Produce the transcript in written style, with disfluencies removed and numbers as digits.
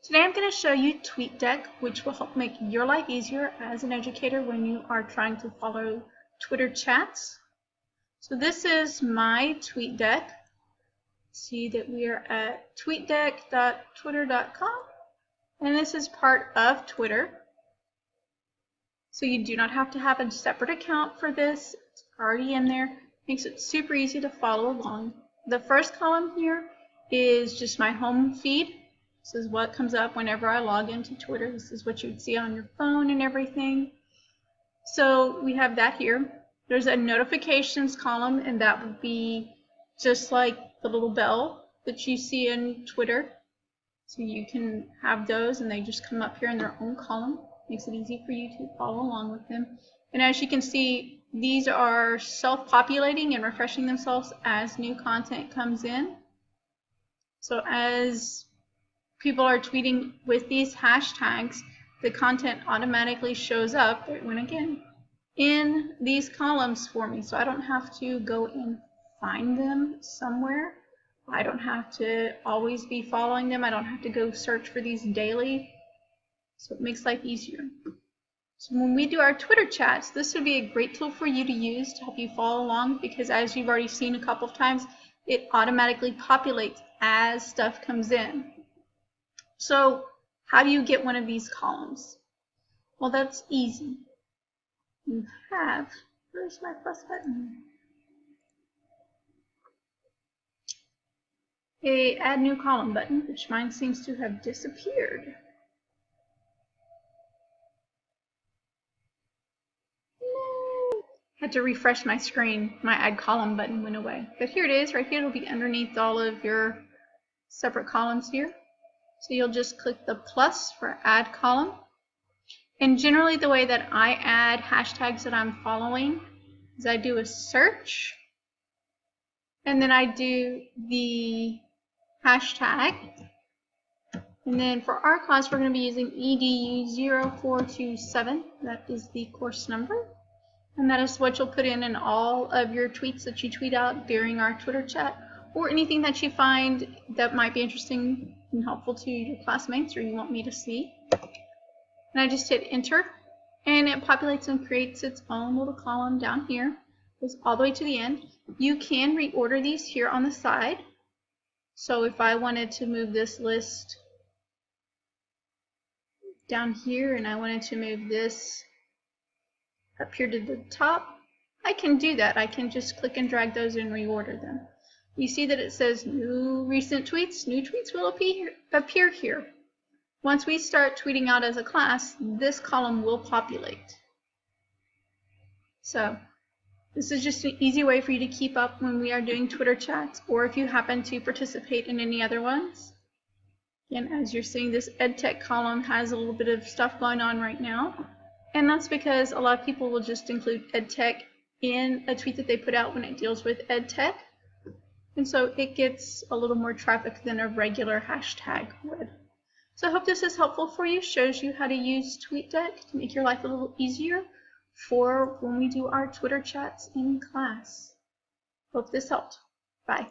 Today I'm going to show you Tweetdeck, which will help make your life easier as an educator when you are trying to follow Twitter chats. So this is my Tweetdeck. See that we are at tweetdeck.twitter.com, and this is part of Twitter. So you do not have to have a separate account for this. It's already in there. Makes it super easy to follow along. The first column here is just my home feed. This is what comes up whenever I log into Twitter. This is what you would see on your phone and everything. So we have that here. There's a notifications column, and that would be just like the little bell that you see in Twitter. So you can have those, and they just come up here in their own column. Makes it easy for you to follow along with them. And as you can see, these are self-populating and refreshing themselves as new content comes in. So as people are tweeting with these hashtags, the content automatically shows up in these columns for me. So I don't have to go and find them somewhere. I don't have to always be following them. I don't have to go search for these daily. So it makes life easier. So when we do our Twitter chats, this would be a great tool for you to use to help you follow along, because as you've already seen a couple of times, it automatically populates as stuff comes in. So how do you get one of these columns? Well, that's easy. You have, where's my plus button? A add new column button, which mine seems to have disappeared. Had to refresh my screen. My add column button went away. But here it is, right here. It'll be underneath all of your separate columns here. So you'll just click the plus for add column. And generally the way that I add hashtags that I'm following is I do a search, and then I do the hashtag. And then for our class, we're going to be using EDU0427. That is the course number. And that is what you'll put in all of your tweets that you tweet out during our Twitter chat, or anything that you find that might be interesting and helpful to your classmates or you want me to see. And I just hit enter, and it populates and creates its own little column down here. Goes all the way to the end. You can reorder these here on the side. So if I wanted to move this list down here and I wanted to move this up here to the top, I can do that. I can just click and drag those and reorder them. You see that it says new recent tweets. New tweets will appear here. Once we start tweeting out as a class, this column will populate. So this is just an easy way for you to keep up when we are doing Twitter chats, or if you happen to participate in any other ones. Again, as you're seeing, this EdTech column has a little bit of stuff going on right now. And that's because a lot of people will just include EdTech in a tweet that they put out when it deals with EdTech. And so it gets a little more traffic than a regular hashtag would. So I hope this is helpful for you, shows you how to use Tweetdeck to make your life a little easier for when we do our Twitter chats in class. Hope this helped. Bye.